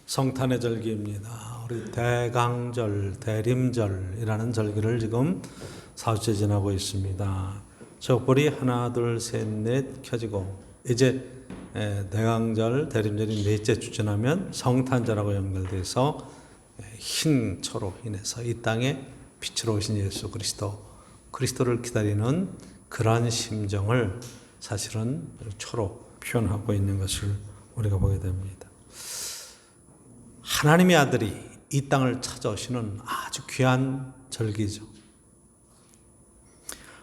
성탄의 절기입니다. 우리 대강절, 대림절이라는 절기를 지금 4주째 지나고 있습니다. 촛불이 하나, 둘, 셋, 넷 켜지고 이제 대강절, 대림절이 넷째 주 지나면 성탄절하고 연결돼서 흰 초로 인해서 이 땅에 빛으로 오신 예수 그리스도를 기다리는 그러한 심정을 사실은 초로 표현하고 있는 것을 우리가 보게 됩니다. 하나님의 아들이 이 땅을 찾아오시는 아주 귀한 절기죠.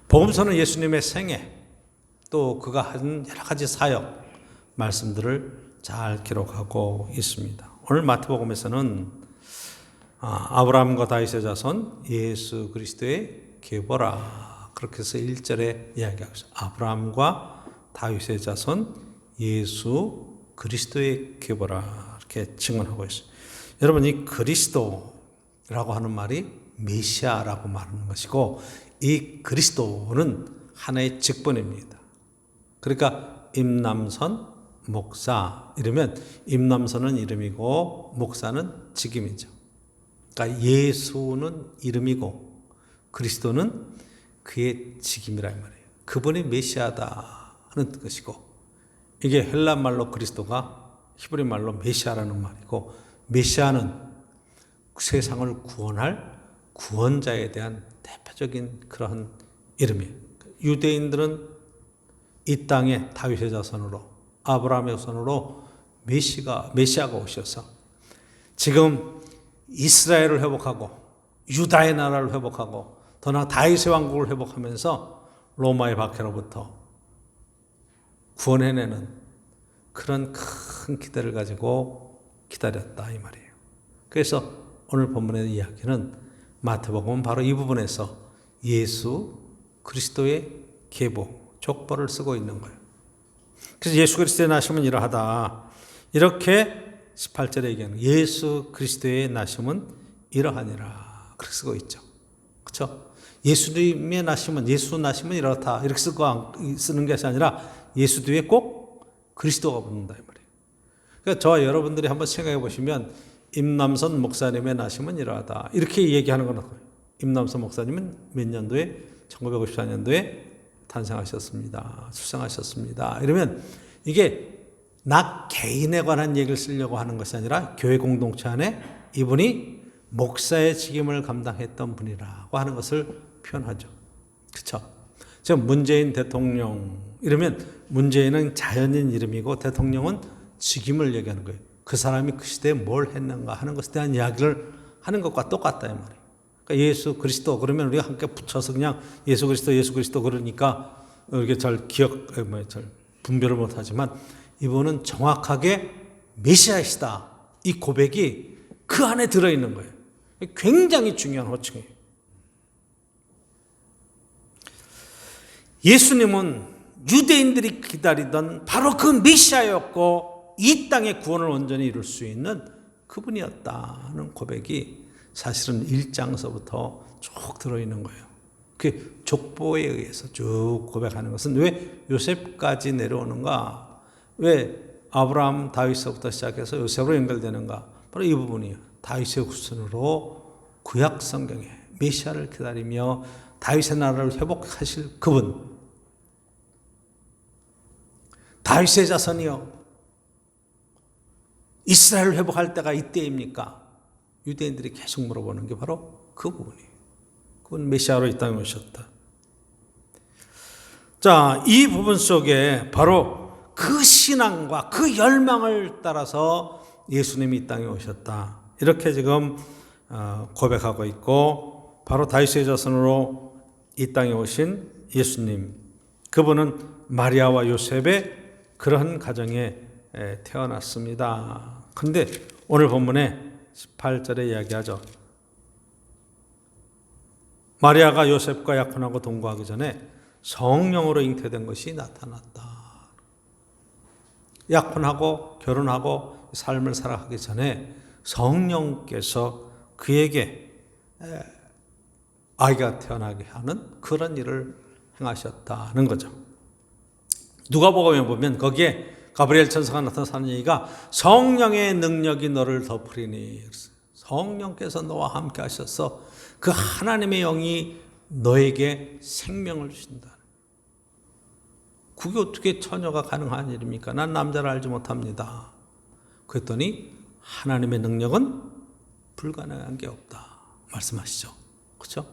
복음서는 예수님의 생애 또 그가 한 여러 가지 사역 말씀들을 잘 기록하고 있습니다. 오늘 마태복음에서는 아브라함과 다윗의 자손 예수 그리스도의 계보라 그렇게 해서 1절에 이야기하고 있어요. 아브라함과 다윗의 자손 예수 그리스도의 계보라 이렇게 증언하고 있어요. 여러분, 이 그리스도라고 하는 말이 메시아라고 말하는 것이고 이 그리스도는 하나의 직분입니다. 그러니까 임남선, 목사 이러면 임남선은 이름이고 목사는 직임이죠. 그러니까 예수는 이름이고 그리스도는 그의 직임이라 말이에요. 그분이 메시아다는 것이고 이게 헬라 말로 그리스도가 히브리 말로 메시아라는 말이고 메시아는 세상을 구원할 구원자에 대한 대표적인 그러한 이름이에요. 유대인들은 이 땅에 다윗의 자손으로 아브라함의 자손으로 메시아가 오셔서 지금 이스라엘을 회복하고 유다의 나라를 회복하고 더 나아 다윗의 왕국을 회복하면서 로마의 박해로부터 구원해내는 그런 큰 기대를 가지고 기다렸다 이 말이에요. 그래서 오늘 본문의 이야기는 마태복음은 바로 이 부분에서 예수 그리스도의 계보, 족보를 쓰고 있는 거예요. 그래서 예수 그리스도의 나심은 이러하다. 이렇게 18절에 얘기하는 예수 그리스도의 나심은 이러하니라. 그렇게 쓰고 있죠. 그렇죠? 예수님의 나심은 예수 나심은 이렇다. 이렇게 쓰는 것이 아니라 예수 뒤에 꼭 그리스도가 붙는다 이 말이에요. 그러니까 저와 여러분들이 한번 생각해 보시면 임남선 목사님의 나심은 이러하다. 이렇게 얘기하는 건 임남선 목사님은 몇 년도에 1954년도에 탄생하셨습니다. 출생하셨습니다. 이러면 이게 나 개인에 관한 얘기를 쓰려고 하는 것이 아니라 교회 공동체 안에 이분이 목사의 직임을 감당했던 분이라고 하는 것을 표현하죠. 그렇죠? 지금 문재인 대통령 이러면 문재인은 자연인 이름이고 대통령은 직임을 얘기하는 거예요. 그 사람이 그 시대에 뭘 했는가 하는 것에 대한 이야기를 하는 것과 똑같다 이 말이에요. 그러니까 예수 그리스도 그러면 우리가 함께 붙여서 그냥 예수 그리스도 그러니까 이렇게 잘 잘 분별을 못하지만 이분은 정확하게 메시아이시다. 이 고백이 그 안에 들어있는 거예요. 굉장히 중요한 호칭이에요. 예수님은 유대인들이 기다리던 바로 그 메시아였고 이 땅의 구원을 온전히 이룰 수 있는 그분이었다는 고백이 사실은 1장서부터 쭉 들어있는 거예요. 그 족보에 의해서 쭉 고백하는 것은 왜 요셉까지 내려오는가? 왜 아브라함, 다윗서부터 시작해서 요셉으로 연결되는가? 바로 이 부분이에요. 다윗의 후손으로 구약 성경에 메시아를 기다리며 다윗의 나라를 회복하실 그분. 다윗의 자손이요. 이스라엘을 회복할 때가 이때입니까? 유대인들이 계속 물어보는 게 바로 그 부분이에요. 그건 메시아로 이 땅에 오셨다. 자, 이 부분 속에 바로 그 신앙과 그 열망을 따라서 예수님이 이 땅에 오셨다. 이렇게 지금 고백하고 있고 바로 다윗의 자손으로 이 땅에 오신 예수님. 그분은 마리아와 요셉의 그러한 가정에 태어났습니다. 그런데 오늘 본문에 18절에 이야기하죠. 마리아가 요셉과 약혼하고 동거하기 전에 성령으로 잉태된 것이 나타났다. 약혼하고 결혼하고 삶을 살아가기 전에 성령께서 그에게 아이가 태어나게 하는 그런 일을 행하셨다는 거죠. 누가복음에 보면 거기에 가브리엘 천사가 나타나서 하는 얘기가 성령의 능력이 너를 덮으리니, 성령께서 너와 함께 하셔서 그 하나님의 영이 너에게 생명을 주신다. 그게 어떻게 처녀가 가능한 일입니까? 난 남자를 알지 못합니다. 그랬더니 하나님의 능력은 불가능한 게 없다 말씀하시죠. 그렇죠?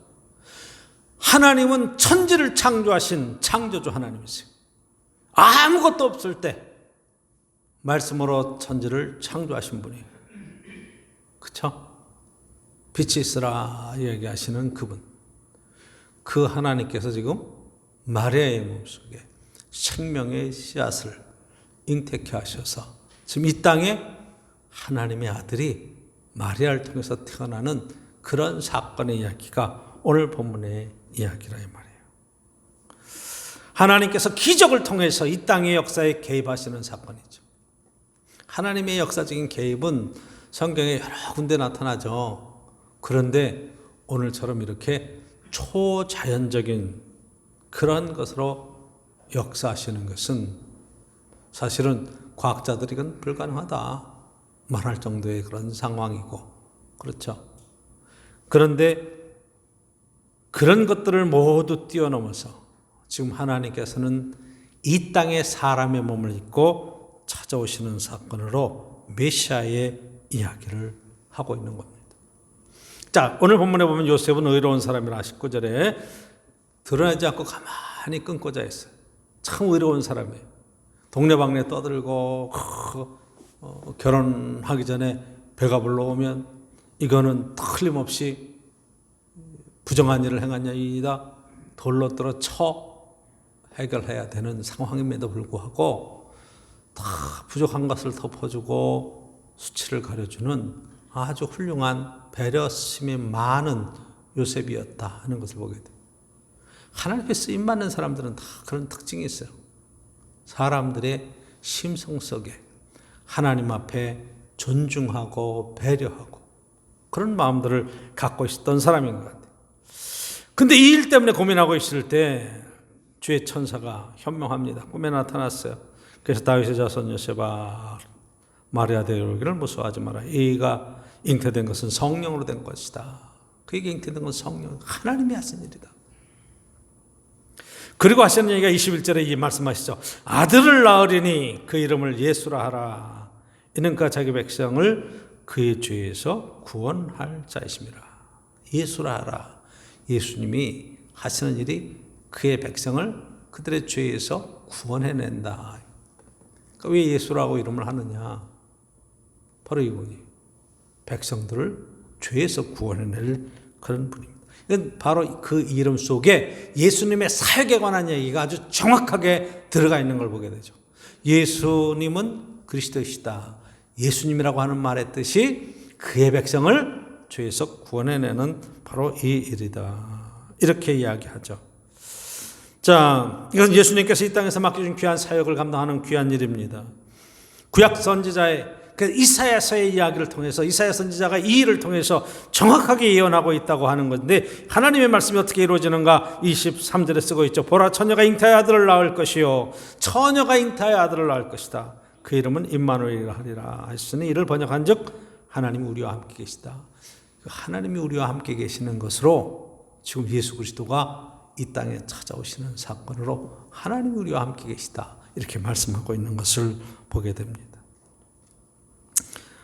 하나님은 천지를 창조하신 창조주 하나님이세요. 아무것도 없을 때 말씀으로 천지를 창조하신 분이에요. 그렇죠? 빛이 있으라 얘기하시는 그분. 그 하나님께서 지금 마리아의 몸속에 생명의 씨앗을 잉태케 하셔서 지금 이 땅에 하나님의 아들이 마리아를 통해서 태어나는 그런 사건의 이야기가 오늘 본문의 이야기라 이 말이에요. 하나님께서 기적을 통해서 이 땅의 역사에 개입하시는 사건이죠. 하나님의 역사적인 개입은 성경에 여러 군데 나타나죠. 그런데 오늘처럼 이렇게 초자연적인 그런 것으로 역사하시는 것은 사실은 과학자들이 이건 불가능하다 말할 정도의 그런 상황이고, 그렇죠. 그런데 그런 것들을 모두 뛰어넘어서 지금 하나님께서는 이 땅에 사람의 몸을 입고 찾아오시는 사건으로 메시아의 이야기를 하고 있는 겁니다. 자, 오늘 본문에 보면 요셉은 의로운 사람이라 19절에 드러나지 않고 가만히 끊고자 했어요. 참 의로운 사람이에요. 동네방네 떠들고 결혼하기 전에 배가 불러오면 이거는 틀림없이 부정한 일을 행한 여인이다. 돌로 들어 쳐 해결해야 되는 상황임에도 불구하고 다 부족한 것을 덮어주고 수치를 가려주는 아주 훌륭한 배려심이 많은 요셉이었다 하는 것을 보게 돼요. 하나님께 쓰임받는 사람들은 다 그런 특징이 있어요. 사람들의 심성 속에 하나님 앞에 존중하고 배려하고 그런 마음들을 갖고 있었던 사람인 것 같아요. 근데 이 일 때문에 고민하고 있을 때 주의 천사가 현명합니다. 꿈에 나타났어요. 그래서 다윗의 자손 요셉아 마리아 데려오기를 무서워하지 마라. 이가 잉태된 것은 성령으로 된 것이다. 그에게 잉태된 것은 성령, 하나님이 하신 일이다. 그리고 하시는 얘기가 21절에 이 말씀하시죠. 아들을 낳으리니 그 이름을 예수라 하라. 이는 그가 자기 백성을 그의 죄에서 구원할 자이심이라. 예수라 하라. 예수님이 하시는 일이 그의 백성을 그들의 죄에서 구원해낸다. 그러니까 왜 예수라고 이름을 하느냐? 바로 이분이 백성들을 죄에서 구원해낼 그런 분입니다. 바로 그 이름 속에 예수님의 사역에 관한 얘기가 아주 정확하게 들어가 있는 걸 보게 되죠. 예수님은 그리스도이시다. 예수님이라고 하는 말의 뜻이 그의 백성을 죄에서 구원해내는 바로 이 일이다. 이렇게 이야기하죠. 자, 이것은 예수님께서 이 땅에서 맡겨준 귀한 사역을 감당하는 귀한 일입니다. 구약 선지자의 그 이사야서의 이야기를 통해서 이사야 선지자가 이 일을 통해서 정확하게 예언하고 있다고 하는 건데 하나님의 말씀이 어떻게 이루어지는가 23절에 쓰고 있죠. 보라 처녀가 잉태하여 아들을 낳을 것이요 처녀가 잉태하여 아들을 낳을 것이다. 그 이름은 임마누엘이라 하리라 했으니 이를 번역한 즉 하나님이 우리와 함께 계시다. 하나님이 우리와 함께 계시는 것으로 지금 예수 그리스도가 이 땅에 찾아오시는 사건으로 하나님이 우리와 함께 계시다. 이렇게 말씀하고 있는 것을 보게 됩니다.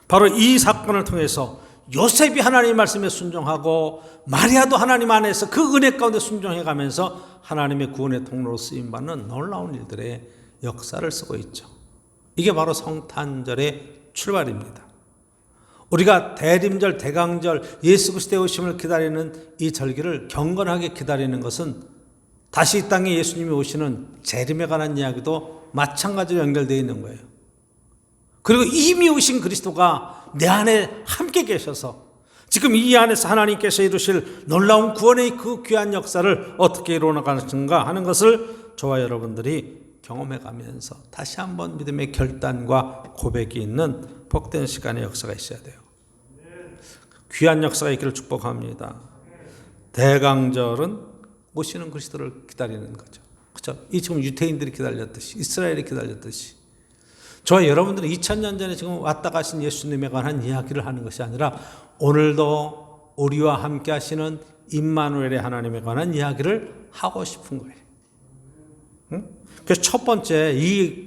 바로 이 사건을 통해서 요셉이 하나님의 말씀에 순종하고 마리아도 하나님 안에서 그 은혜 가운데 순종해가면서 하나님의 구원의 통로로 쓰임받는 놀라운 일들의 역사를 쓰고 있죠. 이게 바로 성탄절의 출발입니다. 우리가 대림절, 대강절, 예수 그리스도의 오심을 기다리는 이 절기를 경건하게 기다리는 것은 다시 이 땅에 예수님이 오시는 재림에 관한 이야기도 마찬가지로 연결되어 있는 거예요. 그리고 이미 오신 그리스도가 내 안에 함께 계셔서 지금 이 안에서 하나님께서 이루실 놀라운 구원의 그 귀한 역사를 어떻게 이루어나가는가 하는 것을 저와 여러분들이 경험해가면서 다시 한번 믿음의 결단과 고백이 있는 복된 시간의 역사가 있어야 돼요. 귀한 역사가 있기를 축복합니다. 대강절은 오시는 그리스도를 기다리는 거죠. 그렇죠? 이 지금 유대인들이 기다렸듯이 이스라엘이 기다렸듯이 저와 여러분들은 2000년 전에 지금 왔다 가신 예수님에 관한 이야기를 하는 것이 아니라 오늘도 우리와 함께 하시는 임마누엘의 하나님에 관한 이야기를 하고 싶은 거예요. 응? 그래서 첫 번째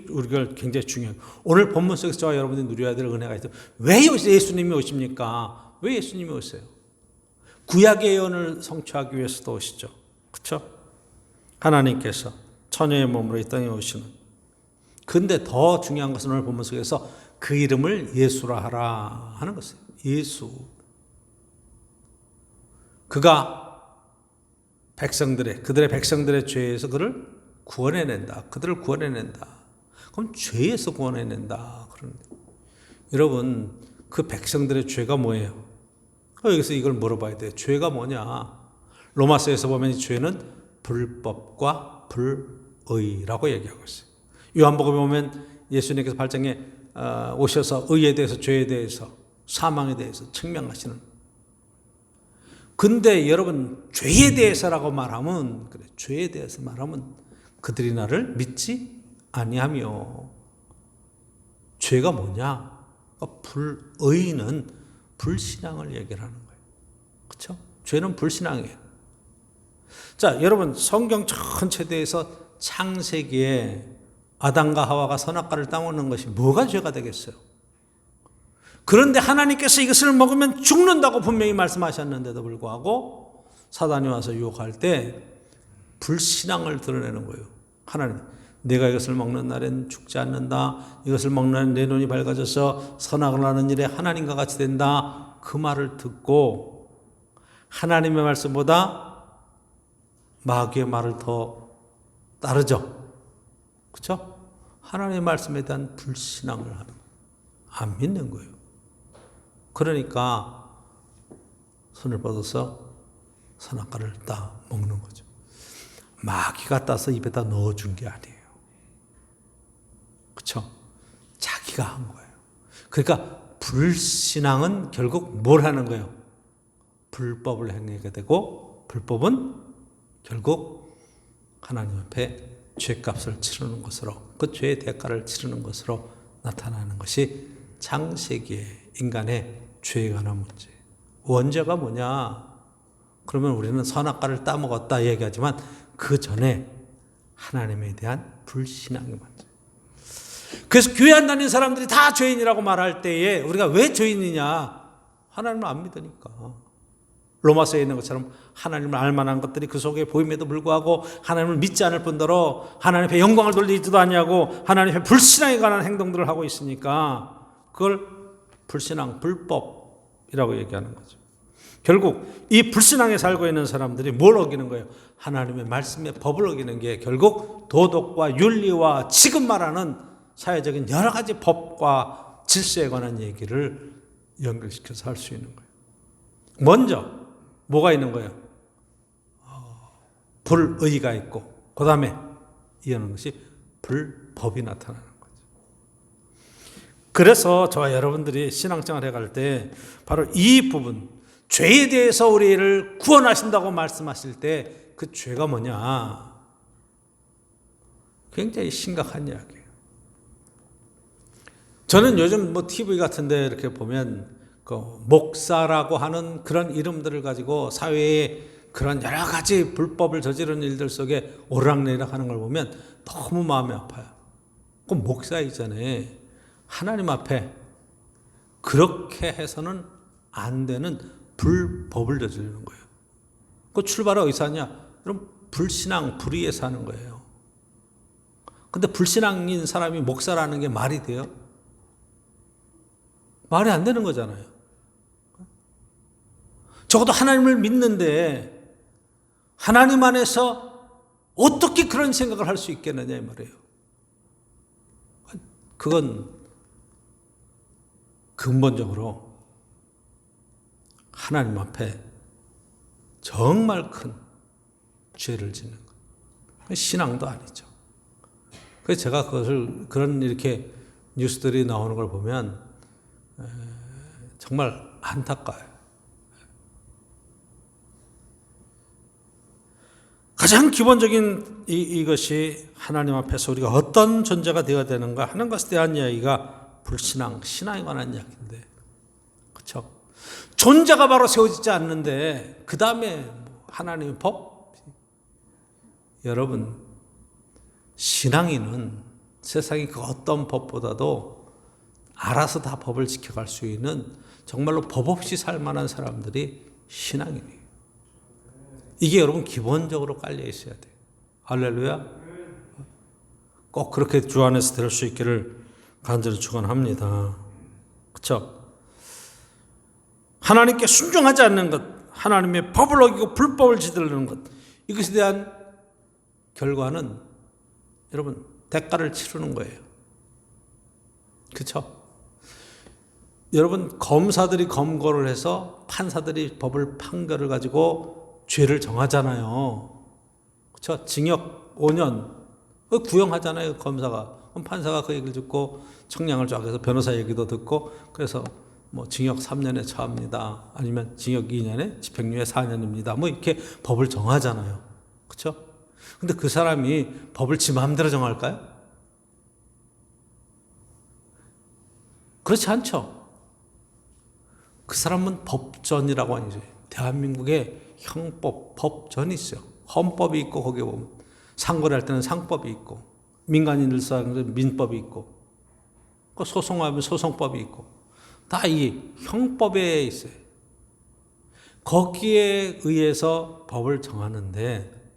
우리가 굉장히 중요해요. 오늘 본문 속에서 저와 여러분들이 누려야 될 은혜가 있어요. 왜 예수님이 오십니까? 왜 예수님이 오세요? 구약의 예언을 성취하기 위해서도 오시죠. 그렇죠? 하나님께서 처녀의 몸으로 이 땅에 오시는. 근데 더 중요한 것은 오늘 본문 속에서 그 이름을 예수라 하라 하는 것이에요. 예수. 그가 그들의 백성들의 죄에서 그를 구원해낸다. 그들을 구원해낸다. 그럼 죄에서 구원해낸다. 그런데 여러분, 그 백성들의 죄가 뭐예요? 여기서 이걸 물어봐야 돼요. 죄가 뭐냐? 로마서에서 보면 이 죄는 불법과 불의라고 얘기하고 있어요. 요한복음에 보면 예수님께서 발장에 오셔서 의에 대해서, 죄에 대해서, 사망에 대해서 증명하시는. 근데 여러분, 죄에 대해서라고 말하면, 그래, 죄에 대해서 말하면 그들이 나를 믿지 아니하며. 죄가 뭐냐? 불의는 불신앙을 얘기를 하는 거예요. 그렇죠? 죄는 불신앙이에요. 자, 여러분, 성경 전체에 대해서 창세기에 아담과 하와가 선악과를 따먹는 것이 뭐가 죄가 되겠어요? 그런데 하나님께서 이것을 먹으면 죽는다고 분명히 말씀하셨는데도 불구하고 사단이 와서 유혹할 때 불신앙을 드러내는 거예요. 하나님, 내가 이것을 먹는 날엔 죽지 않는다. 이것을 먹는 날엔 내 눈이 밝아져서 선악을 하는 일에 하나님과 같이 된다. 그 말을 듣고 하나님의 말씀보다 마귀의 말을 더 따르죠. 그렇죠? 하나님의 말씀에 대한 불신앙을 하는 거예요. 안 믿는 거예요. 그러니까 손을 뻗어서 선악과를 따 먹는 거죠. 마귀가 따서 입에다 넣어준 게 아니에요. 그렇죠? 자기가 한 거예요. 그러니까 불신앙은 결국 뭘 하는 거예요? 불법을 행하게 되고, 불법은 결국 하나님 앞에 죄값을 치르는 것으로, 그 죄의 대가를 치르는 것으로 나타나는 것이 창세기의 인간의 죄에 관한 문제. 원죄가 뭐냐? 그러면 우리는 선악과를 따먹었다 얘기하지만 그 전에 하나님에 대한 불신앙이 문제. 그래서 교회 안 다니는 사람들이 다 죄인이라고 말할 때에 우리가 왜 죄인이냐? 하나님을 안 믿으니까. 로마서에 있는 것처럼 하나님을 알만한 것들이 그 속에 보임에도 불구하고 하나님을 믿지 않을 뿐더러 하나님 앞에 영광을 돌리지도 않냐고 하나님 앞에 불신앙에 관한 행동들을 하고 있으니까 그걸 불신앙, 불법이라고 얘기하는 거죠. 결국 이 불신앙에 살고 있는 사람들이 뭘 어기는 거예요? 하나님의 말씀의 법을 어기는 게 결국 도덕과 윤리와 지금 말하는 사회적인 여러 가지 법과 질서에 관한 얘기를 연결시켜서 할 수 있는 거예요. 먼저 뭐가 있는 거예요? 불의가 있고 그 다음에 이어는 것이 불법이 나타나는 거죠. 그래서 저와 여러분들이 신앙생활 해갈 때 바로 이 부분, 죄에 대해서 우리를 구원하신다고 말씀하실 때 그 죄가 뭐냐? 굉장히 심각한 이야기예요. 저는 요즘 TV 같은 데 이렇게 보면 그 목사라고 하는 그런 이름들을 가지고 사회에 그런 여러 가지 불법을 저지르는 일들 속에 오르락내리락 하는 걸 보면 너무 마음이 아파요. 그 목사이잖아요. 하나님 앞에 그렇게 해서는 안 되는 불법을 저지르는 거예요. 그 출발은 어디서 하냐? 그럼 불신앙, 불의에서 하는 거예요. 근데 불신앙인 사람이 목사라는 게 말이 돼요? 말이 안 되는 거잖아요. 적어도 하나님을 믿는데 하나님 안에서 어떻게 그런 생각을 할 수 있겠느냐 이 말이에요. 그건 근본적으로 하나님 앞에 정말 큰 죄를 짓는 것. 신앙도 아니죠. 그래서 제가 그런 이렇게 뉴스들이 나오는 걸 보면 정말 안타까워요. 가장 기본적인 이것이 하나님 앞에서 우리가 어떤 존재가 되어야 되는가 하는 것에 대한 이야기가 불신앙, 신앙에 관한 이야기인데, 그렇죠? 존재가 바로 세워지지 않는데 그 다음에 하나님의 법? 여러분, 신앙인은 세상의 그 어떤 법보다도 알아서 다 법을 지켜갈 수 있는 정말로 법 없이 살 만한 사람들이 신앙인이에요. 이게 여러분 기본적으로 깔려 있어야 돼요. 할렐루야. 꼭 그렇게 주 안에서 될 수 있기를 간절히 축원합니다. 그렇죠? 하나님께 순종하지 않는 것, 하나님의 법을 어기고 불법을 저지르는 것, 이것에 대한 결과는 여러분 대가를 치르는 거예요. 그렇죠? 여러분, 검사들이 검거를 해서 판사들이 법을 판결을 가지고 죄를 정하잖아요. 그렇죠? 징역 5년 구형하잖아요. 검사가. 그럼 판사가 그 얘기를 듣고 청량을 쫙 해서 변호사 얘기도 듣고, 그래서 뭐 징역 3년에 처합니다. 아니면 징역 2년에 집행유예 4년입니다. 뭐 이렇게 법을 정하잖아요. 그렇죠? 근데 그 사람이 법을 지 마음대로 정할까요? 그렇지 않죠. 그 사람은 법전이라고 하죠. 대한민국에 형법, 법전이 있어요. 헌법이 있고, 거기에 보면 상고를 할 때는 상법이 있고, 민간인들 사는 민법이 있고, 소송하면 소송법이 있고, 다 이 형법에 있어요. 거기에 의해서 법을 정하는데,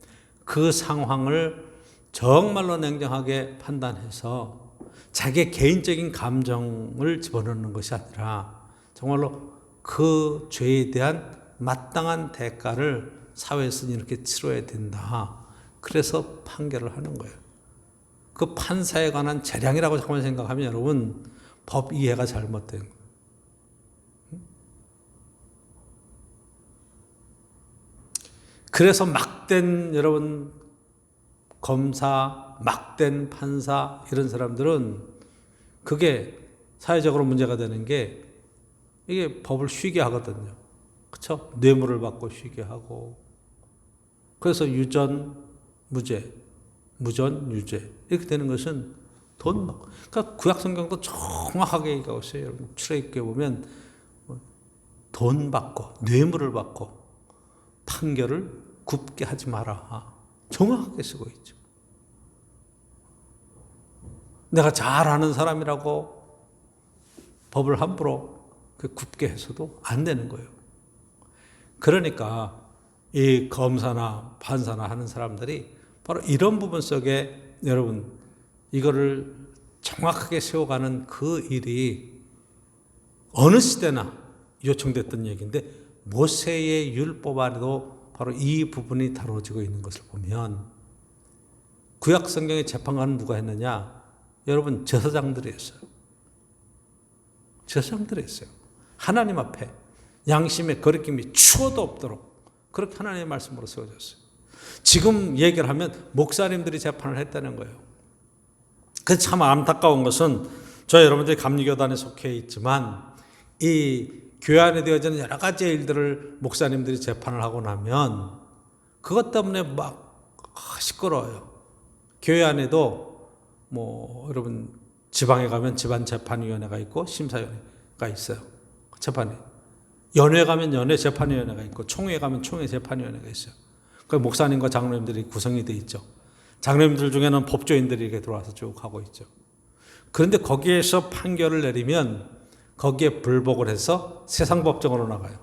그 상황을 정말로 냉정하게 판단해서 자기의 개인적인 감정을 집어넣는 것이 아니라 정말로 그 죄에 대한 마땅한 대가를 사회에서 이렇게 치러야 된다. 그래서 판결을 하는 거예요. 그 판사에 관한 재량이라고 잠깐 생각하면 여러분 법 이해가 잘못된 거예요. 그래서 막된 여러분 검사, 막된 판사 이런 사람들은 그게 사회적으로 문제가 되는 게 이게 법을 쉬게 하거든요. 그렇죠? 뇌물을 받고 쉬게 하고, 그래서 유전, 무죄, 무전, 유죄 이렇게 되는 것은 돈 받고. 그러니까 구약 성경도 정확하게 얘기하고 있어요. 여러분 출애굽기에 보면 돈 받고 뇌물을 받고 판결을 굽게 하지 마라. 정확하게 쓰고 있죠. 내가 잘 아는 사람이라고 법을 함부로 굽게 해서도 안 되는 거예요. 그러니까 이 검사나 판사나 하는 사람들이 바로 이런 부분 속에 여러분 이거를 정확하게 세워가는 그 일이 어느 시대나 요청됐던 얘기인데, 모세의 율법 안에도 바로 이 부분이 다뤄지고 있는 것을 보면, 구약 성경의 재판관은 누가 했느냐? 여러분 제사장들이 했어요. 제사장들이 했어요. 하나님 앞에 양심의 거리낌이 추워도 없도록 그렇게 하나님의 말씀으로 세워졌어요. 지금 얘기를 하면 목사님들이 재판을 했다는 거예요. 그래서 참 안타까운 것은 저 여러분들이 감리교단에 속해 있지만 이 교회 안에 되어지는 여러 가지 일들을 목사님들이 재판을 하고 나면 그것 때문에 막 시끄러워요. 교회 안에도 뭐 여러분 지방에 가면 지방재판위원회가 있고 심사위원회가 있어요. 재판에. 연회 가면 연회 재판위원회가 있고 총회 가면 총회 재판위원회가 있어요. 그 목사님과 장로님들이 구성이 돼 있죠. 장로님들 중에는 법조인들이 이렇게 들어와서 쭉 하고 있죠. 그런데 거기에서 판결을 내리면 거기에 불복을 해서 세상 법정으로 나가요.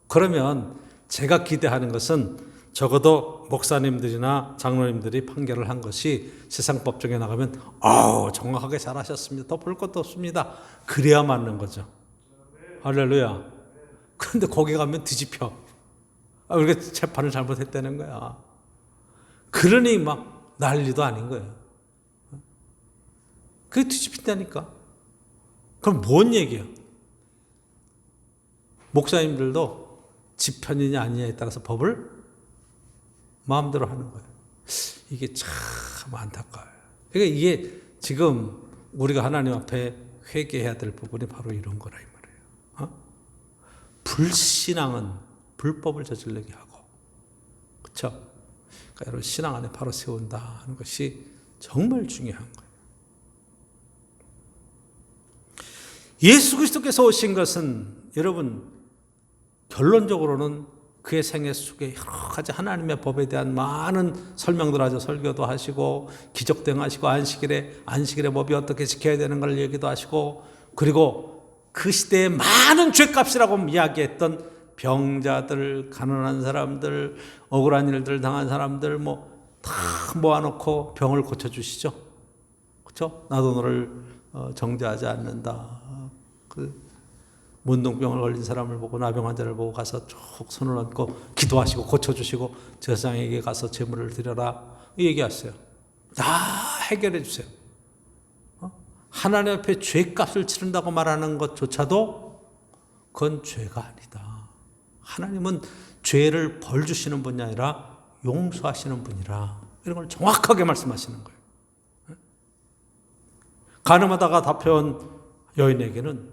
그러면 제가 기대하는 것은 적어도 목사님들이나 장로님들이 판결을 한 것이 세상 법정에 나가면 정확하게 잘하셨습니다. 더 볼 것도 없습니다. 그래야 맞는 거죠. 할렐루야. 그런데 거기 가면 뒤집혀. 우리가 재판을 잘못했다는 거야. 그러니 막 난리도 아닌 거예요. 그게 뒤집힌다니까. 그럼 뭔 얘기예요? 목사님들도 지 편이냐 아니냐에 따라서 법을 마음대로 하는 거예요. 이게 참 안타까워요. 그러니까 이게 지금 우리가 하나님 앞에 회개해야 될 부분이 바로 이런 거라 이 말이에요. 불신앙은 불법을 저지르게 하고, 그렇죠? 여러분 신앙 안에 바로 세운다 하는 것이 정말 중요한 거예요. 예수 그리스도께서 오신 것은 여러분 결론적으로는 그의 생애 속에 여러 가지 하나님의 법에 대한 많은 설명들 하죠. 설교도 하시고 기적 등하시고 안식일의 법이 어떻게 지켜야 되는 걸 얘기도 하시고, 그리고 그 시대에 많은 죄값이라고 이야기했던 병자들, 가난한 사람들, 억울한 일들 당한 사람들 다 모아놓고 병을 고쳐주시죠. 그렇죠? 나도 너를 정죄하지 않는다. 그 문둥병을 걸린 사람을 보고, 나병 환자를 보고 가서 쭉 손을 얹고 기도하시고 고쳐주시고 제사장에게 가서 제물을 드려라 얘기하세요. 다 해결해 주세요. 하나님 앞에 죄값을 치른다고 말하는 것조차도 그건 죄가 아니다. 하나님은 죄를 벌 주시는 분이 아니라 용서하시는 분이라, 이런 걸 정확하게 말씀하시는 거예요. 가늠하다가 답해온 여인에게는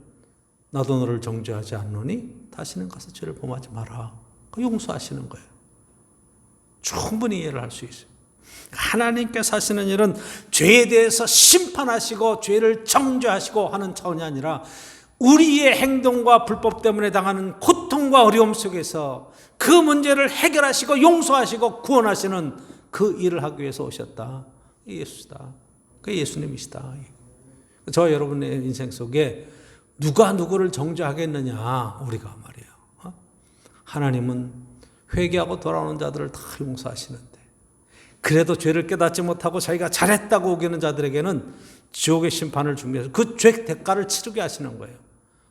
나도 너를 정죄하지 않노니 다시는 가서 죄를 범하지 마라. 용서하시는 거예요. 충분히 이해를 할 수 있어요. 하나님께서 하시는 일은 죄에 대해서 심판하시고 죄를 정죄하시고 하는 차원이 아니라 우리의 행동과 불법 때문에 당하는 고통과 어려움 속에서 그 문제를 해결하시고 용서하시고 구원하시는 그 일을 하기 위해서 오셨다. 예수다. 그 예수님이시다. 저 여러분의 인생 속에 누가 누구를 정죄하겠느냐, 우리가 말이에요. 하나님은 회개하고 돌아오는 자들을 다 용서하시는데, 그래도 죄를 깨닫지 못하고 자기가 잘했다고 우기는 자들에게는 지옥의 심판을 준비해서 그 죄 대가를 치르게 하시는 거예요.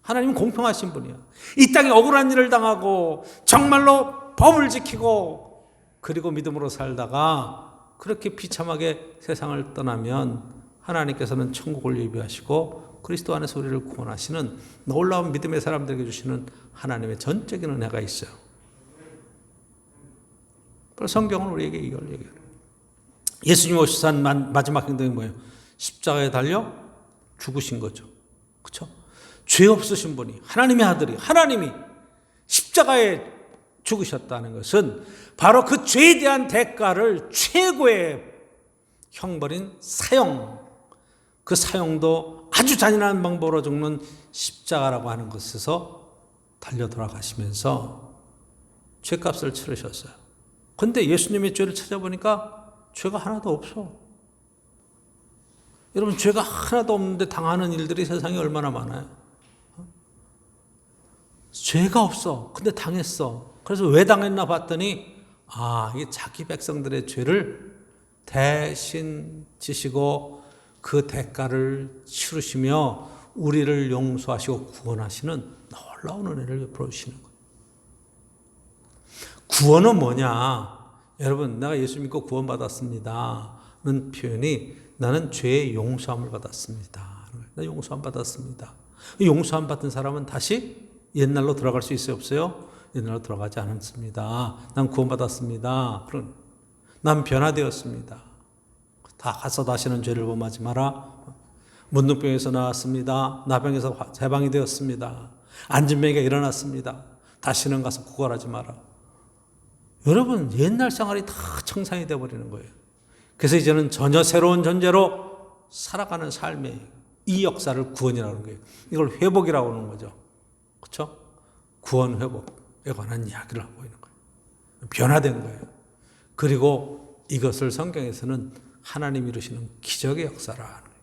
하나님은 공평하신 분이에요. 이 땅에 억울한 일을 당하고 정말로 법을 지키고 그리고 믿음으로 살다가 그렇게 비참하게 세상을 떠나면 하나님께서는 천국을 예비하시고 그리스도 안에서 우리를 구원하시는 놀라운 믿음의 사람들에게 주시는 하나님의 전적인 은혜가 있어요. 성경은 우리에게 이걸 얘기해요. 예수님 오셔서 한 마지막 행동이 뭐예요? 십자가에 달려 죽으신 거죠. 그렇죠? 죄 없으신 분이, 하나님의 아들이, 하나님이 십자가에 죽으셨다는 것은 바로 그 죄에 대한 대가를 최고의 형벌인 사형, 그 사형도 아주 잔인한 방법으로 죽는 십자가라고 하는 것에서 달려 돌아가시면서 죄값을 치르셨어요. 그런데 예수님의 죄를 찾아보니까 죄가 하나도 없어. 여러분, 죄가 하나도 없는데 당하는 일들이 세상에 얼마나 많아요. 죄가 없어. 근데 당했어. 그래서 왜 당했나 봤더니 이게 자기 백성들의 죄를 대신 지시고 그 대가를 치르시며 우리를 용서하시고 구원하시는 놀라운 은혜를 베풀어 주시는 거예요. 구원은 뭐냐? 여러분, 내가 예수 믿고 구원받았습니다는 표현이 나는 죄의 용서함을 받았습니다. 나 용서함 받았습니다. 용서함 받은 사람은 다시 옛날로 돌아갈 수 있어요, 없어요? 옛날로 돌아가지 않았습니다. 난 구원받았습니다. 난 변화되었습니다. 다 가서 다시는 죄를 범하지 마라. 문둥병에서 나왔습니다. 나병에서 해방이 되었습니다. 안진병이가 일어났습니다. 다시는 가서 구걸하지 마라. 여러분, 옛날 생활이 다 청산이 되어버리는 거예요. 그래서 이제는 전혀 새로운 존재로 살아가는 삶의 이 역사를 구원이라고 하는 거예요. 이걸 회복이라고 하는 거죠. 그렇죠? 구원 회복에 관한 이야기를 하고 있는 거예요. 변화된 거예요. 그리고 이것을 성경에서는 하나님이 이루시는 기적의 역사라 하는 거예요.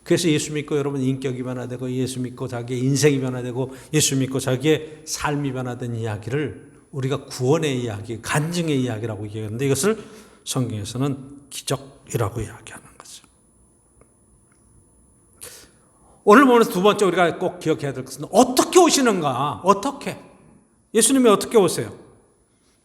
그래서 예수 믿고 여러분 인격이 변화되고 예수 믿고 자기의 인생이 변화되고 예수 믿고 자기의 삶이 변화된 이야기를 우리가 구원의 이야기, 간증의 이야기라고 얘기하는데 이것을 성경에서는 기적이라고 이야기하는 거죠. 오늘 보면서 두 번째 우리가 꼭 기억해야 될 것은 어떻게 오시는가? 어떻게? 예수님이 어떻게 오세요?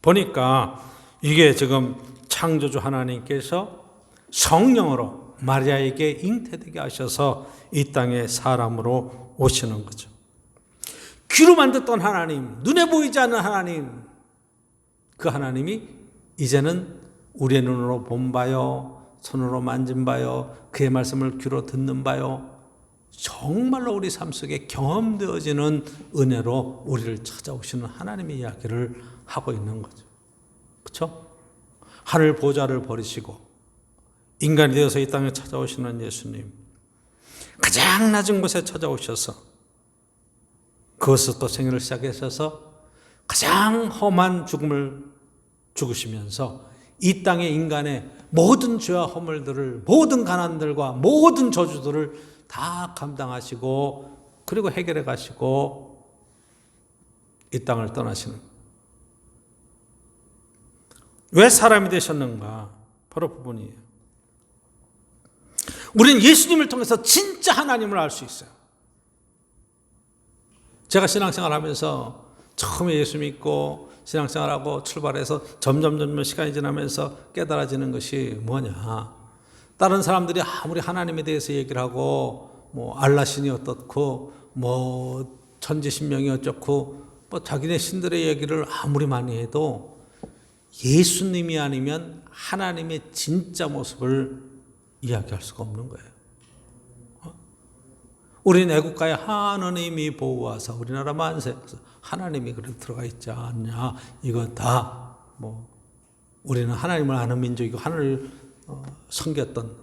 보니까 이게 지금 창조주 하나님께서 성령으로 마리아에게 잉태되게 하셔서 이 땅에 사람으로 오시는 거죠. 귀로 만졌던 하나님, 눈에 보이지 않는 하나님, 그 하나님이 이제는 우리의 눈으로 본 바요, 손으로 만진 바요, 그의 말씀을 귀로 듣는 바요, 정말로 우리 삶 속에 경험되어지는 은혜로 우리를 찾아오시는 하나님의 이야기를 하고 있는 거죠. 그렇죠? 하늘 보좌를 버리시고 인간이 되어서 이 땅에 찾아오시는 예수님, 가장 낮은 곳에 찾아오셔서 그것을 또 생애를 시작하셔서 가장 험한 죽음을 죽으시면서 이 땅의 인간의 모든 죄와 허물들을, 모든 가난들과 모든 저주들을 다 감당하시고 그리고 해결해 가시고 이 땅을 떠나시는, 왜 사람이 되셨는가? 바로 부분이에요. 우리는 예수님을 통해서 진짜 하나님을 알 수 있어요. 제가 신앙생활 하면서 처음에 예수 믿고 신앙생활하고 출발해서 점점 시간이 지나면서 깨달아지는 것이 뭐냐. 다른 사람들이 아무리 하나님에 대해서 얘기를 하고 뭐 알라신이 어떻고 뭐 천지신명이 어쩌고 뭐 자기네 신들의 얘기를 아무리 많이 해도 예수님이 아니면 하나님의 진짜 모습을 이야기할 수가 없는 거예요. 우리는 애국가에 하느님이 보호하사 우리나라 만세, 하나님이 그래도 들어가 있지 않냐. 이거 다 뭐 우리는 하나님을 아는 민족이고 하늘을 섬겼던,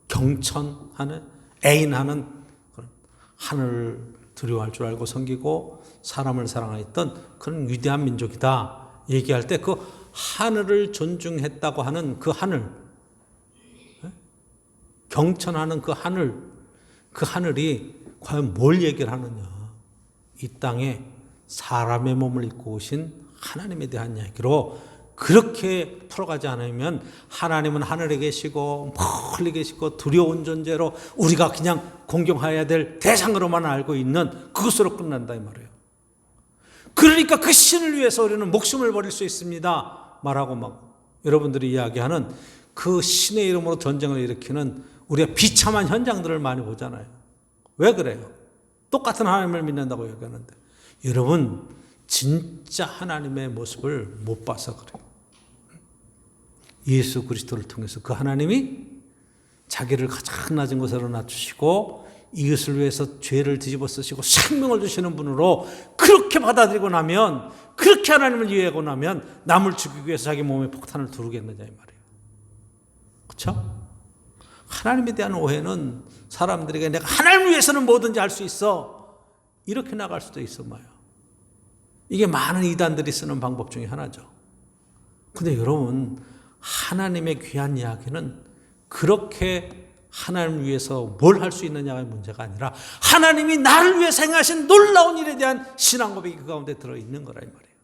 경천하는, 애인하는 그런, 하늘을 두려워할 줄 알고 섬기고 사람을 사랑했던 그런 위대한 민족이다 얘기할 때 그 하늘을 존중했다고 하는 그 하늘, 경천하는 그 하늘이 과연 뭘 얘기를 하느냐. 이 땅에 사람의 몸을 입고 오신 하나님에 대한 이야기로 그렇게 풀어가지 않으면 하나님은 하늘에 계시고 멀리 계시고 두려운 존재로 우리가 그냥 공경해야 될 대상으로만 알고 있는 그것으로 끝난다 이 말이에요. 그러니까 그 신을 위해서 우리는 목숨을 버릴 수 있습니다 말하고 막 여러분들이 이야기하는 그 신의 이름으로 전쟁을 일으키는 우리가 비참한 현장들을 많이 보잖아요. 왜 그래요? 똑같은 하나님을 믿는다고 얘기하는데 여러분 진짜 하나님의 모습을 못 봐서 그래요. 예수 그리스도를 통해서 그 하나님이 자기를 가장 낮은 곳으로 낮추시고 이것을 위해서 죄를 뒤집어 쓰시고 생명을 주시는 분으로 그렇게 받아들이고 나면, 그렇게 하나님을 이해하고 나면 남을 죽이기 위해서 자기 몸에 폭탄을 두르겠느냐 이 말이에요. 그렇죠? 하나님에 대한 오해는 사람들에게 내가 하나님을 위해서는 뭐든지 할 수 있어 이렇게 나갈 수도 있어 마요. 이게 많은 이단들이 쓰는 방법 중에 하나죠. 근데 여러분 하나님의 귀한 이야기는 그렇게 하나님을 위해서 뭘 할 수 있느냐가 문제가 아니라 하나님이 나를 위해서 행하신 놀라운 일에 대한 신앙 고백이 그 가운데 들어있는 거라 이 말이에요.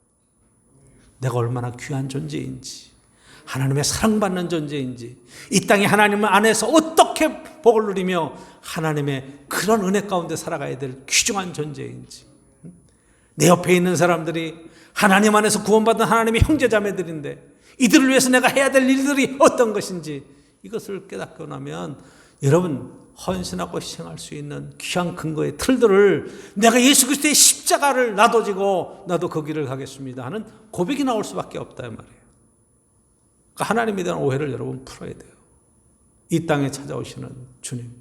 내가 얼마나 귀한 존재인지, 하나님의 사랑받는 존재인지, 이 땅에 하나님 안에서 어떻게 복을 누리며 하나님의 그런 은혜 가운데 살아가야 될 귀중한 존재인지, 내 옆에 있는 사람들이 하나님 안에서 구원받은 하나님의 형제자매들인데 이들을 위해서 내가 해야 될 일들이 어떤 것인지 이것을 깨닫고 나면 여러분 헌신하고 희생할 수 있는 귀한 근거의 틀들을 내가 예수 그리스도의 십자가를 나도 지고 나도 그 길을 가겠습니다 하는 고백이 나올 수밖에 없다 이 말이에요. 그러니까 하나님에 대한 오해를 여러분 풀어야 돼요. 이 땅에 찾아오시는 주님,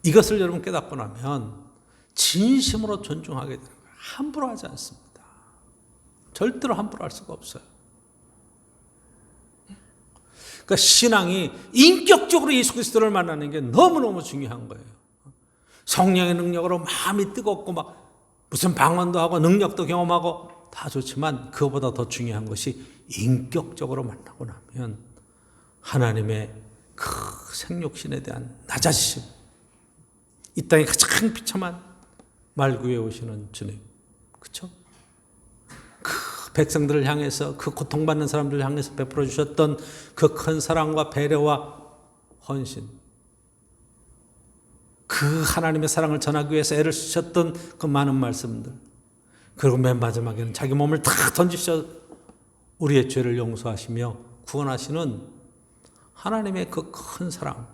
이것을 여러분 깨닫고 나면 진심으로 존중하게 되는 거예요. 함부로 하지 않습니다. 절대로 함부로 할 수가 없어요. 그러니까 신앙이 인격적으로 예수 그리스도를 만나는 게 너무너무 중요한 거예요. 성령의 능력으로 마음이 뜨겁고 막 무슨 방언도 하고 능력도 경험하고 다 좋지만 그거보다 더 중요한 것이 인격적으로 만나고 나면 하나님의 그 생육신에 대한 낮아지심, 이 땅에 가장 비참한 말구에 오시는 주님, 그렇죠? 그 백성들을 향해서, 그 고통받는 사람들을 향해서 베풀어 주셨던 그 큰 사랑과 배려와 헌신, 그 하나님의 사랑을 전하기 위해서 애를 쓰셨던 그 많은 말씀들, 그리고 맨 마지막에는 자기 몸을 다 던지셔 우리의 죄를 용서하시며 구원하시는 하나님의 그 큰 사랑,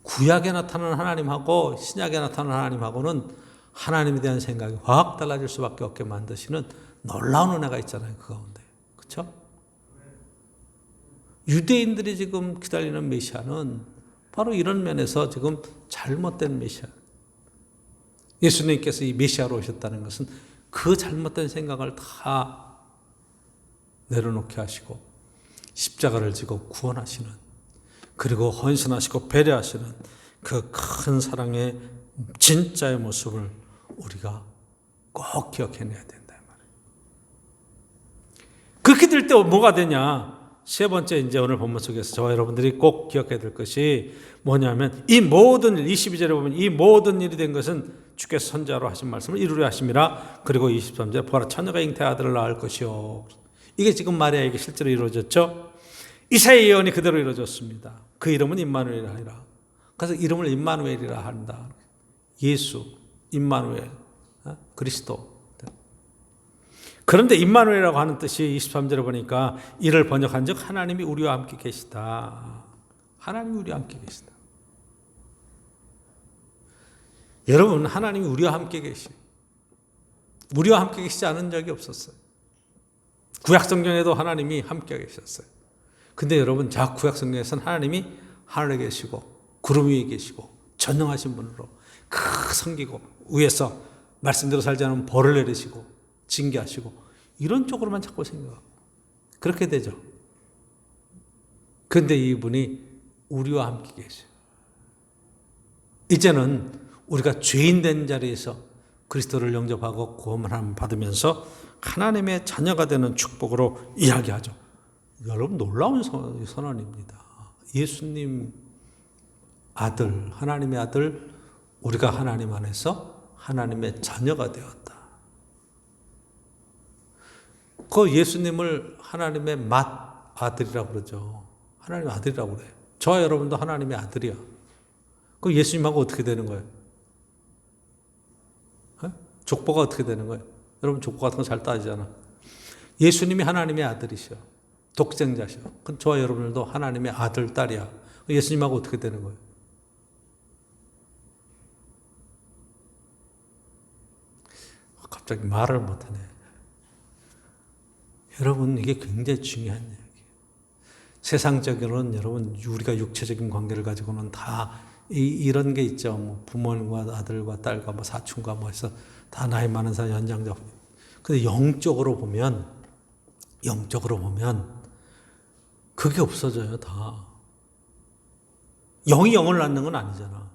구약에 나타나는 하나님하고 신약에 나타나는 하나님하고는 하나님에 대한 생각이 확 달라질 수밖에 없게 만드시는 놀라운 은혜가 있잖아요, 그 가운데. 그렇죠? 유대인들이 지금 기다리는 메시아는 바로 이런 면에서 지금 잘못된 메시아. 예수님께서 이 메시아로 오셨다는 것은 그 잘못된 생각을 다 내려놓게 하시고 십자가를 지고 구원하시는, 그리고 헌신하시고 배려하시는 그 큰 사랑의 진짜의 모습을 우리가 꼭 기억해내야 된다 말이에요. 그렇게 될 때 뭐가 되냐? 세 번째, 이제 오늘 본문 속에서 저와 여러분들이 꼭 기억해야 될 것이 뭐냐면, 이 모든 일, 22절에 보면 이 모든 일이 된 것은 주께서 선지자로 하신 말씀을 이루려 하심이라. 그리고 23절에 보아라, 처녀가 잉태 아들을 낳을 것이요. 이게 지금 마리아에게 실제로 이루어졌죠. 이사야 예언이 그대로 이루어졌습니다. 그 이름은 임마누엘이라. 그래서 이름을 임마누엘이라 한다. 예수, 임마누엘, 그리스도. 그런데 임마누엘이라고 하는 뜻이 23절에 보니까 이를 번역한 즉 하나님이 우리와 함께 계시다. 하나님이 우리와 함께 계시다. 여러분, 하나님이 우리와 함께 우리와 함께 계시지 않은 적이 없었어요. 구약성경에도 하나님이 함께 계셨어요. 근데 여러분, 자, 구약성경에서는 하나님이 하늘에 계시고 구름 위에 계시고 전능하신 분으로 섬기고 위에서 말씀대로 살지 않으면 벌을 내리시고 징계하시고 이런 쪽으로만 자꾸 생각하고 그렇게 되죠. 그런데 이분이 우리와 함께 계셔요. 이제는 우리가 죄인 된 자리에서 그리스도를 영접하고 구원을 받으면서 하나님의 자녀가 되는 축복으로 이야기하죠. 여러분, 놀라운 선언입니다. 예수님 아들, 하나님의 아들, 우리가 하나님 안에서 하나님의 자녀가 되었다. 그 예수님을 하나님의 맏아들이라고 그러죠. 하나님의 아들이라고 그래요. 저와 여러분도 하나님의 아들이야. 그 예수님하고 어떻게 되는 거예요? 족보가 어떻게 되는 거예요? 여러분, 족보 같은 거 잘 따지잖아. 예수님이 하나님의 아들이셔. 독생자셔. 그럼 저와 여러분들도 하나님의 아들, 딸이야. 예수님하고 어떻게 되는 거예요? 갑자기 말을 못하네. 여러분, 이게 굉장히 중요한 이야기예요. 세상적으로는 여러분, 우리가 육체적인 관계를 가지고는 다 이런 게 있죠. 뭐 부모님과 아들과 딸과 뭐 사촌과 뭐 해서 다 나이 많은 사람 연장자. 근데 영적으로 보면 그게 없어져요, 다. 영이 영을 낳는 건 아니잖아.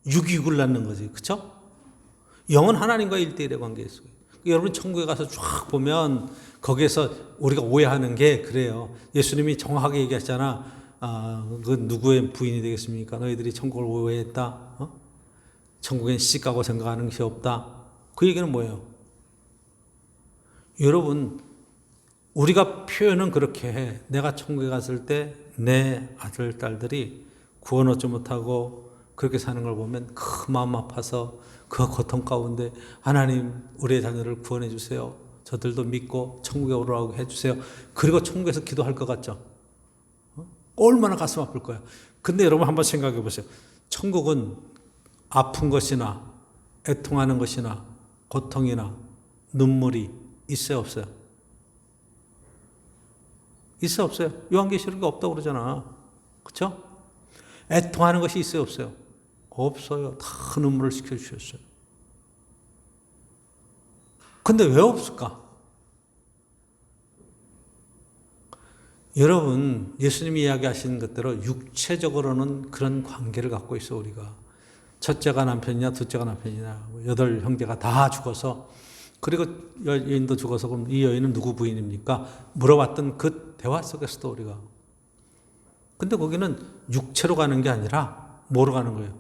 육이 육을 낳는 거지. 그쵸? 영은 하나님과 1대1의 관계에 있어요. 여러분, 천국에 가서 쫙 보면 거기에서 우리가 오해하는 게 그래요. 예수님이 정확하게 얘기하잖아. 그 누구의 부인이 되겠습니까? 너희들이 천국을 오해했다. 천국엔 시집가고 생각하는 것이 없다. 그 얘기는 뭐예요? 여러분, 우리가 표현은 그렇게 해. 내가 천국에 갔을 때 내 아들, 딸들이 구원 얻지 못하고 그렇게 사는 걸 보면 그 마음 아파서 그 고통 가운데 하나님, 우리의 자녀를 구원해 주세요. 저들도 믿고 천국에 오라고 해 주세요. 그리고 천국에서 기도할 것 같죠? 얼마나 가슴 아플 거야. 근데 여러분, 한번 생각해 보세요. 천국은 아픈 것이나 애통하는 것이나 고통이나 눈물이 있어요, 없어요? 있어요, 없어요? 요한계시록에 없다고 그러잖아. 그렇죠? 애통하는 것이 있어요, 없어요? 없어요. 다 눈물을 식혀주셨어요. 근데 왜 없을까? 여러분, 예수님이 이야기하신 것대로 육체적으로는 그런 관계를 갖고 있어, 우리가. 첫째가 남편이냐, 둘째가 남편이냐, 8 형제가 다 죽어서, 그리고 여인도 죽어서, 그럼 이 여인은 누구 부인입니까? 물어봤던 그 대화 속에서도 우리가. 근데 거기는 육체로 가는 게 아니라 뭐로 가는 거예요?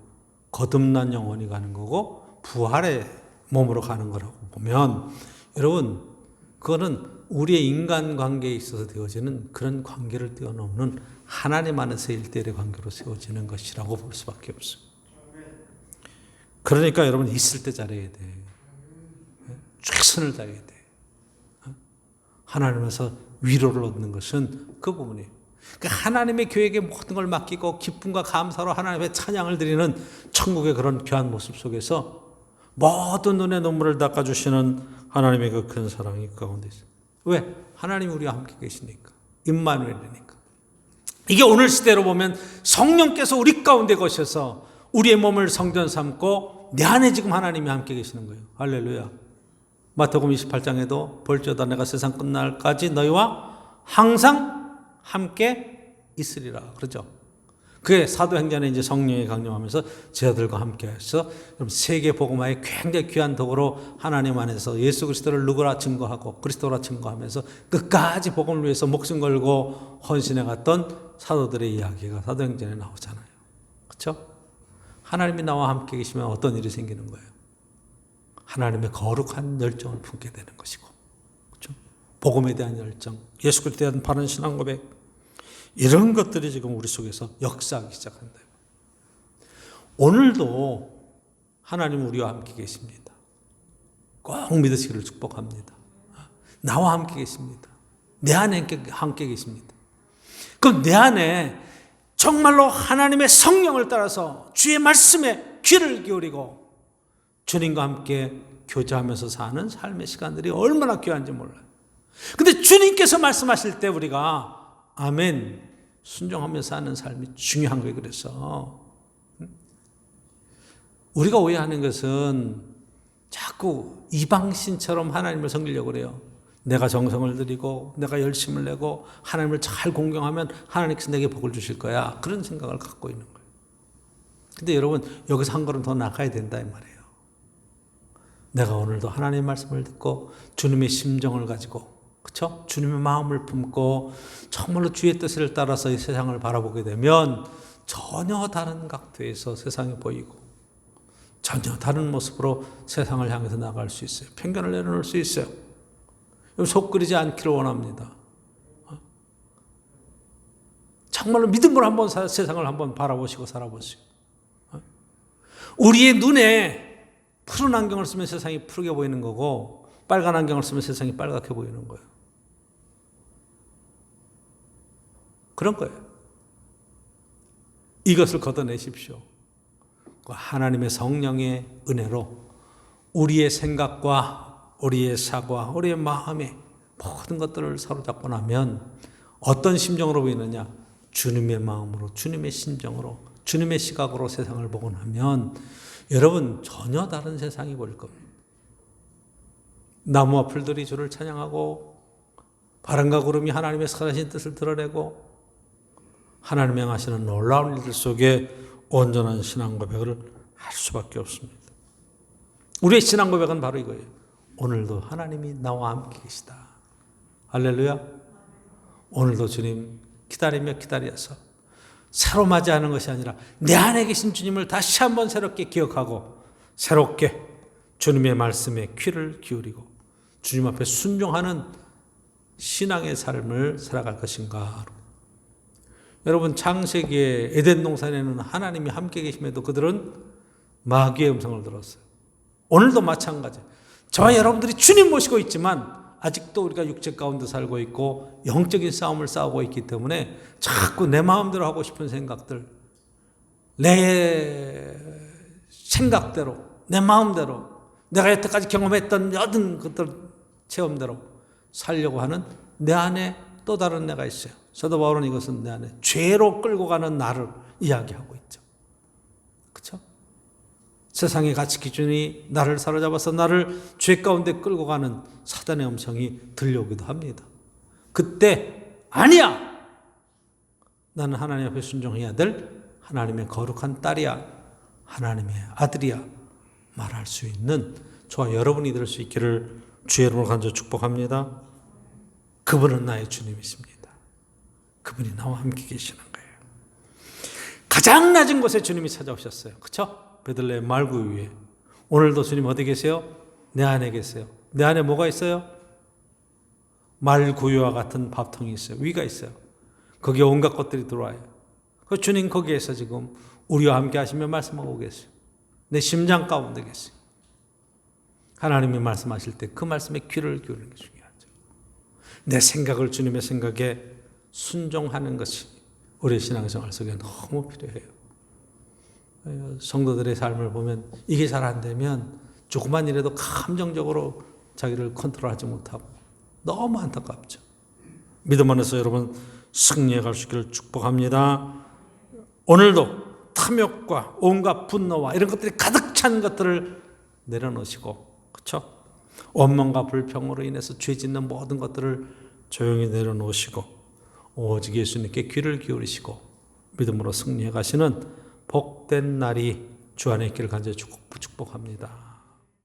거듭난 영혼이 가는 거고 부활의 몸으로 가는 거라고 보면, 여러분, 그거는 우리의 인간관계에 있어서 되어지는 그런 관계를 뛰어넘는 하나님 안에서 1대1의 관계로 세워지는 것이라고 볼 수밖에 없어요. 그러니까 여러분, 있을 때 잘해야 돼. 최선을 다해야 돼. 하나님에서 위로를 얻는 것은 그 부분이에요. 하나님의 교회에게 모든 걸 맡기고 기쁨과 감사로 하나님의 찬양을 드리는 천국의 그런 귀한 모습 속에서 모든 눈의 눈물을 닦아주시는 하나님의 그 큰 사랑이 그 가운데 있어요. 왜? 하나님이 우리와 함께 계시니까. 임마누엘이니까. 이게 오늘 시대로 보면 성령께서 우리 가운데 거셔서 우리의 몸을 성전 삼고 내 안에 지금 하나님이 함께 계시는 거예요. 할렐루야. 마태복음 28장에도 볼지어다 내가 세상 끝날까지 너희와 항상 함께 있으리라. 그렇죠? 그게 사도행전에 이제 성령이 강림하면서 제자들과 함께 하셔서 세계 복음화의 굉장히 귀한 도구로 하나님 안에서 예수 그리스도를 누구라 증거하고 그리스도라 증거하면서 끝까지 복음을 위해서 목숨 걸고 헌신해 갔던 사도들의 이야기가 사도행전에 나오잖아요. 그렇죠? 하나님이 나와 함께 계시면 어떤 일이 생기는 거예요? 하나님의 거룩한 열정을 품게 되는 것이고, 그렇죠? 복음에 대한 열정, 예수 그리스도에 대한 바른 신앙 고백, 이런 것들이 지금 우리 속에서 역사하기 시작한다. 오늘도 하나님 우리와 함께 계십니다. 꼭 믿으시기를 축복합니다. 나와 함께 계십니다. 내 안에 함께 계십니다. 그럼 내 안에 정말로 하나님의 성령을 따라서 주의 말씀에 귀를 기울이고 주님과 함께 교제하면서 사는 삶의 시간들이 얼마나 귀한지 몰라요. 근데 주님께서 말씀하실 때 우리가 아멘 순종하면서 사는 삶이 중요한 거예요. 그래서 우리가 오해하는 것은 자꾸 이방신처럼 하나님을 섬기려고 그래요. 내가 정성을 들이고 내가 열심을 내고 하나님을 잘 공경하면 하나님께서 내게 복을 주실 거야. 그런 생각을 갖고 있는 거예요. 근데 여러분 여기서 한 걸음 더 나가야 된다 이 말이에요. 내가 오늘도 하나님의 말씀을 듣고 주님의 심정을 가지고 그렇죠? 주님의 마음을 품고 정말로 주의 뜻을 따라서 이 세상을 바라보게 되면 전혀 다른 각도에서 세상이 보이고 전혀 다른 모습으로 세상을 향해서 나갈 수 있어요. 편견을 내려놓을 수 있어요. 속 끓이지 않기를 원합니다. 정말로 믿음으로 한번 세상을 한번 바라보시고 살아보시고 우리의 눈에 푸른 안경을 쓰면 세상이 푸르게 보이는 거고 빨간 안경을 쓰면 세상이 빨갛게 보이는 거예요. 그런 거예요. 이것을 걷어내십시오. 하나님의 성령의 은혜로 우리의 생각과 우리의 사고와 우리의 마음에 모든 것들을 사로잡고 나면 어떤 심정으로 보이느냐? 주님의 마음으로, 주님의 심정으로, 주님의 시각으로 세상을 보고 나면 여러분 전혀 다른 세상이 보일 겁니다. 나무와 풀들이 주를 찬양하고 바람과 구름이 하나님의 선하신 뜻을 드러내고 하나님의 행하시는 놀라운 일들 속에 온전한 신앙 고백을 할 수밖에 없습니다. 우리의 신앙 고백은 바로 이거예요. 오늘도 하나님이 나와 함께 계시다. 할렐루야. 오늘도 주님 기다려서 새로 맞이하는 것이 아니라 내 안에 계신 주님을 다시 한번 새롭게 기억하고 새롭게 주님의 말씀에 귀를 기울이고 주님 앞에 순종하는 신앙의 삶을 살아갈 것인가. 여러분 창세기의 에덴 동산에는 하나님이 함께 계심에도 그들은 마귀의 음성을 들었어요. 오늘도 마찬가지. 저와 여러분들이 주님 모시고 있지만 아직도 우리가 육체 가운데 살고 있고 영적인 싸움을 싸우고 있기 때문에 자꾸 내 마음대로 하고 싶은 생각들, 내 생각대로, 내 마음대로, 내가 여태까지 경험했던 모든 것들 체험대로 살려고 하는 내 안에 또 다른 내가 있어요. 사도 바울은 이것은 내 안에 죄로 끌고 가는 나를 이야기하고 있죠. 그렇죠? 세상의 가치 기준이 나를 사로잡아서 나를 죄 가운데 끌고 가는 사단의 음성이 들려오기도 합니다. 그때 아니야! 나는 하나님 앞에 순종해야 될 하나님의 거룩한 딸이야. 하나님의 아들이야. 말할 수 있는 저와 여러분이 될 수 있기를 주의 이름으로 간절히 축복합니다. 그분은 나의 주님이십니다. 그분이 나와 함께 계시는 거예요. 가장 낮은 곳에 주님이 찾아오셨어요. 그렇죠? 베들레헴 말구 위에. 오늘도 주님 어디 계세요? 내 안에 계세요. 내 안에 뭐가 있어요? 말구유와 같은 밥통이 있어요. 위가 있어요. 거기에 온갖 것들이 들어와요. 그 주님 거기에서 지금 우리와 함께 하시며 말씀하고 계세요. 내 심장 가운데 계세요. 하나님이 말씀하실 때 그 말씀에 귀를 기울이는 게 중요하죠. 내 생각을 주님의 생각에 순종하는 것이 우리의 신앙생활 속에 너무 필요해요. 성도들의 삶을 보면 이게 잘 안 되면 조금만 일해도 감정적으로 자기를 컨트롤하지 못하고 너무 안타깝죠. 믿음 안에서 여러분 승리해 갈 수 있기를 축복합니다. 오늘도 탐욕과 온갖 분노와 이런 것들이 가득 찬 것들을 내려놓으시고, 그렇죠? 원망과 불평으로 인해서 죄 짓는 모든 것들을 조용히 내려놓으시고 오직 예수님께 귀를 기울이시고 믿음으로 승리해 가시는 복된 날이 주 안에 있기를 간절히 축복합니다.